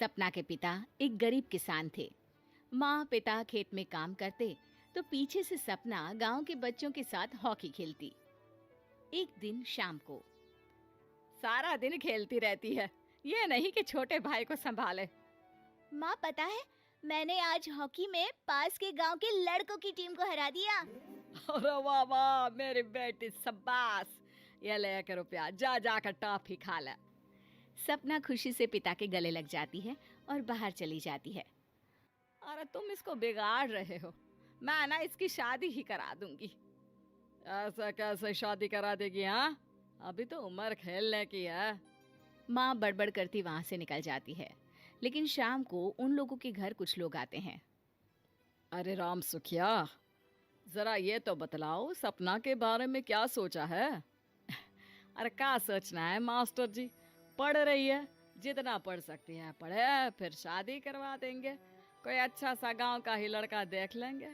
सपना के पिता एक गरीब किसान थे। माँ पिता खेत में काम करते तो पीछे से सपना गांव के बच्चों के साथ हॉकी खेलती। एक दिन शाम को, सारा दिन खेलती रहती है, ये नहीं कि छोटे भाई को संभाले। माँ पता है, मैंने आज हॉकी में पास के गांव के लड़कों की टीम को हरा दिया। अरे वाह वाह मेरी बेटी, शाबाश। ये ले के रुपया, जा जाकर टॉफी खा ले। सपना खुशी से पिता के गले लग जाती है और बाहर चली जाती है। अरे तुम इसको बिगाड़ रहे हो, मैं ना इसकी शादी ही करा दूंगी। ऐसा कैसे शादी करा देगी? हाँ, अभी तो उम्र खेलने की है। माँ बड़बड़ करती वहां से निकल जाती है। लेकिन शाम को उन लोगों के घर कुछ लोग आते हैं। अरे राम सुखिया, जरा ये तो बतलाओ, सपना के बारे में क्या सोचा है? अरे क्या सोचना है मास्टर जी, पढ़ रही है, जितना पढ़ सकती है पढ़े, फिर शादी करवा देंगे, कोई अच्छा सा गांव का ही लड़का देख लेंगे।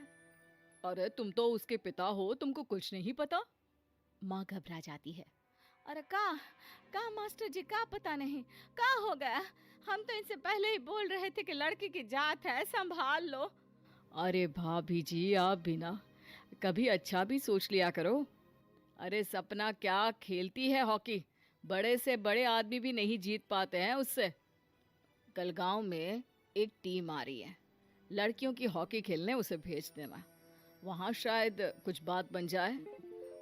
अरे तुम तो उसके पिता हो, तुमको कुछ नहीं पता? माँ घबरा जाती है। अरे का मास्टर जी, का पता नहीं, का हो गया? हम तो इनसे पहले ही बोल रहे थे कि लड़की की जात है, संभाल लो। अरे भाभी जी, आप भी ना कभी अच्छा भी सोच लिया करो। अरे सपना क्या खेलती है हॉकी, बड़े से बड़े आदमी भी नहीं जीत पाते हैं उससे। कल गांव में एक टीम आ रही है, लड़कियों की हॉकी खेलने उसे भेज देना, वहां शायद कुछ बात बन जाए।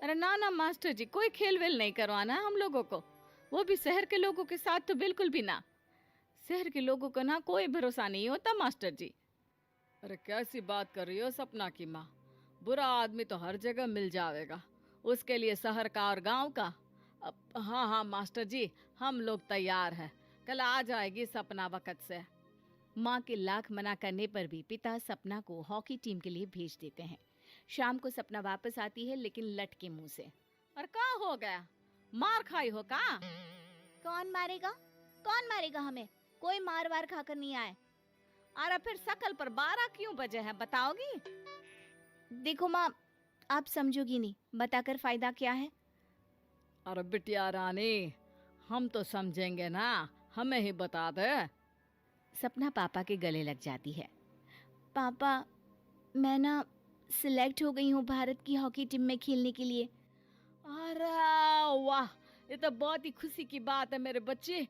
अरे ना ना मास्टर जी, कोई खेल वेल नहीं करवाना है हम लोगों को, वो भी शहर के लोगों के साथ तो बिल्कुल भी ना। शहर के लोगों को ना कोई भरोसा नहीं होता मास्टर जी। अरे कैसी बात कर रही हो सपना की माँ, बुरा आदमी तो हर जगह मिल जाएगा, उसके लिए शहर का और गांव का। अब हाँ हाँ मास्टर जी, हम लोग तैयार हैं, कल आ जाएगी सपना वक्त से। माँ के लाख मना करने पर भी पिता सपना को हॉकी टीम के लिए भेज देते हैं। शाम को सपना वापस आती है, लेकिन लटके मुंह से। और क्या हो गया, मार खाई हो का? कौन मारेगा? कौन मारेगा हमें? कोई मार वार खाकर नहीं आए। अरे फिर शकल पर 12 क्यों बजे हैं, बताओगी? देखो माँ, आप समझोगी नहीं, बताकर फायदा क्या है? अरे बिटिया रानी, हम तो समझेंगे ना, हमें ही बता दे। सपना पापा के गले लग जाती है। पापा, मैं ना सिलेक्ट हो गई हूँ भारत की हॉकी टीम में खेलने के लिए। अरे वाह, ये तो बहुत ही खुशी की बात है मेरे बच्चे।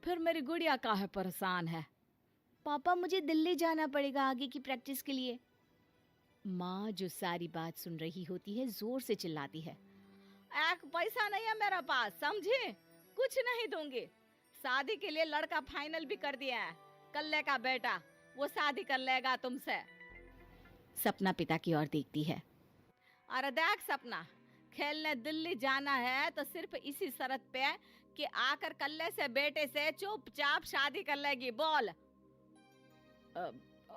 फिर मेरी गुड़िया काहे परेशान है? पापा, मुझे दिल्ली जाना पड़ेगा आगे की प्रैक्टिस के लिए। माँ जो सारी बात सुन रही होती है, जोर से चिल्लाती है। एक पैसा नहीं है मेरे पास, समझे? कुछ नहीं दूंगी। शादी के लिए लड़का फाइनल भी कर दिया है, कल्ले का बेटा, वो शादी कर लेगा तुमसे। सपना पिता की ओर देखती है। अरे देख सपना, खेलने दिल्ली जाना है तो सिर्फ इसी शर्त पे कि आकर कल्ले से बेटे से चुपचाप शादी कर लेगी, बोल।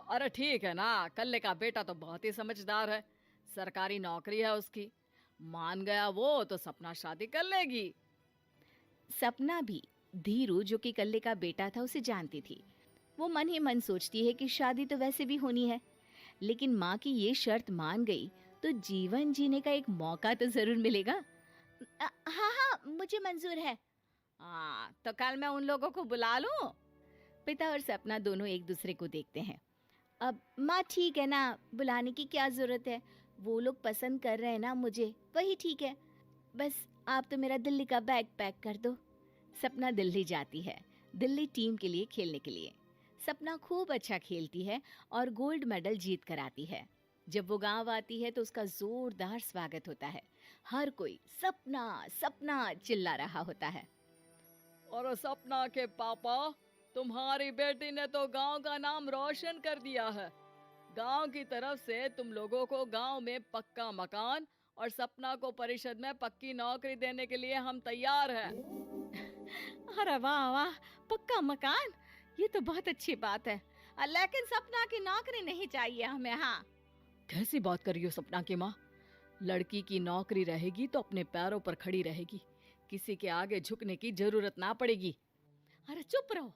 अरे ठीक है ना, कल्ले का बेटा तो बहुत ही समझदार है, सरकारी नौकरी है उसकी, मान गया वो तो सपना शादी कर लेगी। सपना भी धीरू, जो कि कल्ले का बेटा था, उसे जानती थी। वो मन ही मन सोचती है कि शादी तो वैसे भी होनी है, लेकिन माँ की ये शर्त मान गई तो जीवन जीने का एक मौका तो जरूर मिलेगा। हाँ हाँ, मुझे मंजूर है। हाँ, तो कल मैं उन लोगों को बुला लूं? पिता और सपना दोनों एक दूसरे को देखते हैं। अब माँ ठीक है ना, बुलाने की क्या जरूरत है, वो लोग पसंद कर रहे हैं ना मुझे, वही ठीक है। बस आप तो मेरा दिल्ली का बैग पैक कर दो। सपना दिल्ली जाती है, दिल्ली टीम के लिए खेलने के लिए। सपना खूब अच्छा खेलती है और गोल्ड मेडल जीत कर आती है। जब वो गांव आती है तो उसका जोरदार स्वागत होता है, हर कोई सपना सपना चिल्ला रहा होता है। और सपना के पापा, तुम्हारी बेटी ने तो गांव का नाम रोशन कर दिया है। गांव की तरफ से तुम लोगों को गांव में पक्का मकान और सपना को परिषद में पक्की नौकरी देने के लिए हम तैयार हैं। अरे वाह वाह, पक्का मकान, ये तो बहुत अच्छी बात है, लेकिन सपना की नौकरी नहीं चाहिए हमें। हाँ, कैसी बात कर रही हो सपना की माँ? लड़की की नौकरी रहेगी तो अपने पैरों पर खड़ी रहेगी, किसी के आगे झुकने की जरूरत ना पड़ेगी। अरे चुप रहो,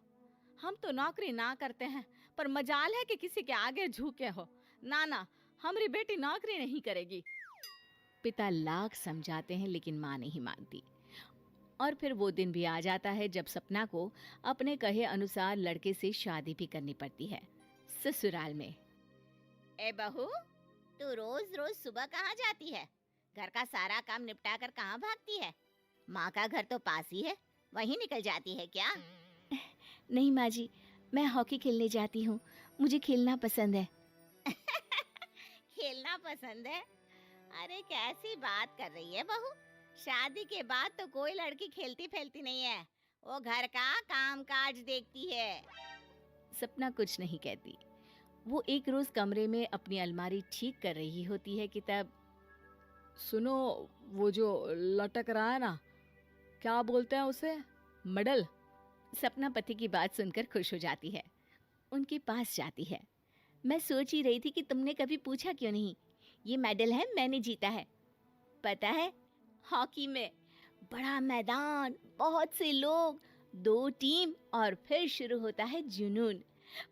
हम तो नौकरी ना करते हैं, पर मजाल है कि किसी के आगे झुके हो। ना ना, हमारी बेटी नौकरी नहीं करेगी। पिता लाख समझाते हैं लेकिन माँ नहीं मानती। और फिर वो दिन भी आ जाता है जब सपना को अपने कहे अनुसार लड़के से शादी भी करनी पड़ती है ससुराल में। ए बहू, तू रोज रोज सुबह कहाँ जाती है? घर का सारा काम निपटा कर कहाँ भागती है? माँ का घर तो पास ही है, वहीं निकल जाती है क्या? नहीं माँ जी, मैं हॉकी खेलने जाती हूँ, मुझे खेलना पसंद है। खेलना पसंद है? अरे कैसी बात कर रही है बहू? शादी के बाद तो कोई लड़की खेलती फैलती नहीं है, वो घर का काम काज देखती है। सपना कुछ नहीं कहती। वो एक रोज कमरे में अपनी अलमारी ठीक कर रही होती है कि तब सुनो, वो जो लटक रहा है ना, क्या बोलते हैं उसे, मेडल। सपना पति की बात सुनकर खुश हो जाती है, उनके पास जाती है। मैं सोच ही रही थी कि तुमने कभी पूछा क्यों नहीं। ये मेडल है, मैंने जीता है। पता है, हॉकी में बड़ा मैदान, बहुत से लोग, 2 टीम और फिर शुरू होता है जुनून।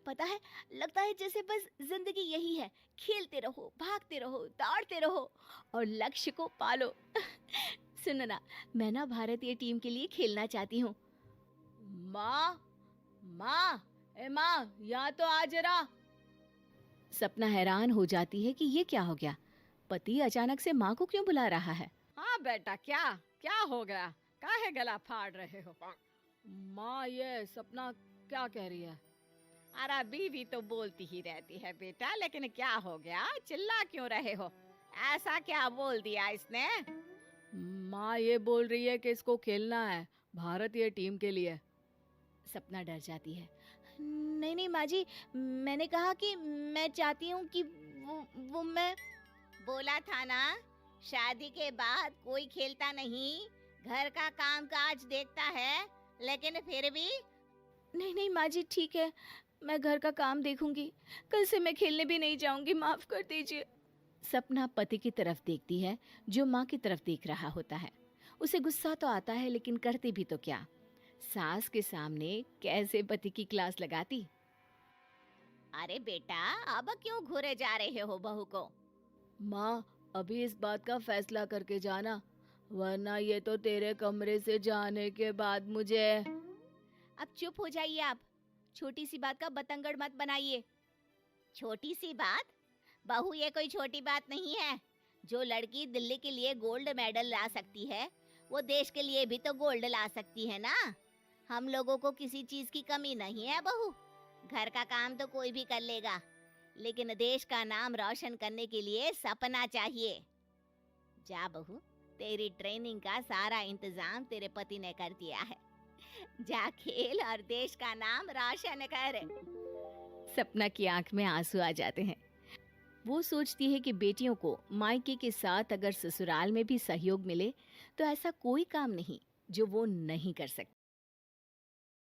पता है, लगता है जैसे बस जिंदगी यही है, खेलते रहो, भागते रहो, दौड़ते रहो और लक्ष्य को पालो। सुनो ना, मैं ना भारतीय टीम के लिए खेलना चाहती हूँ। माँ, माँ, ए माँ, यहाँ तो आ जरा। सपना हैरान हो जाती है कि ये क्या हो गया, पति अचानक से माँ को क्यों बुला रहा है। हाँ बेटा, क्या क्या हो गया, काहे गला फाड़ रहे हो? माँ, ये सपना क्या कह रही है? अरे बीवी तो बोलती ही रहती है बेटा, लेकिन क्या हो गया, चिल्ला क्यों रहे हो? ऐसा क्या बोल दिया इसने? माँ ये बोल रही है कि इसको खेलना है भारतीय टीम के लिए। सपना डर जाती है। नहीं नहीं माँ जी, मैंने कहा कि मैं चाहती हूँ कि वो मैं बोला था ना, शादी के बाद कोई खेलता नहीं, घर का काम काज देखता है, लेकिन फिर भी। नहीं नहीं माँ जी, ठीक है, मैं घर का काम देखूंगी, कल से मैं खेलने भी नहीं जाऊंगी, माफ कर दीजिए। सपना पति की तरफ देखती है जो माँ की तरफ देख रहा होता है। उसे गुस्सा तो आता है, लेकिन करती भी तो क्या, सास के सामने कैसे पति की क्लास लगाती। अरे बेटा, अब क्यों घूरे जा रहे हो बहू को? माँ, अभी इस बात का फैसला करके जाना, वरना ये तो तेरे कमरे से जाने के बाद मुझे। अब चुप हो जाइए आप, छोटी सी बात का बतंगड़ मत बनाइए। छोटी सी बात? बहू, ये कोई छोटी बात नहीं है। जो लड़की दिल्ली के लिए गोल्ड मेडल ला सकती है, वो देश के लिए भी तो गोल्ड ला सकती है ना। हम लोगों को किसी चीज की कमी नहीं है बहू, घर का काम तो कोई भी कर लेगा, लेकिन देश का नाम रोशन करने के लिए सपना चाहिए। जा बहू, तेरी ट्रेनिंग का सारा इंतजाम तेरे पति ने कर दिया है, जा खेल और देश का नाम रोशन कर। सपना की आंख में आंसू आ जाते हैं। वो सोचती है कि बेटियों को मायके के साथ अगर ससुराल में भी सहयोग मिले तो ऐसा कोई काम नहीं जो वो नहीं कर सकती।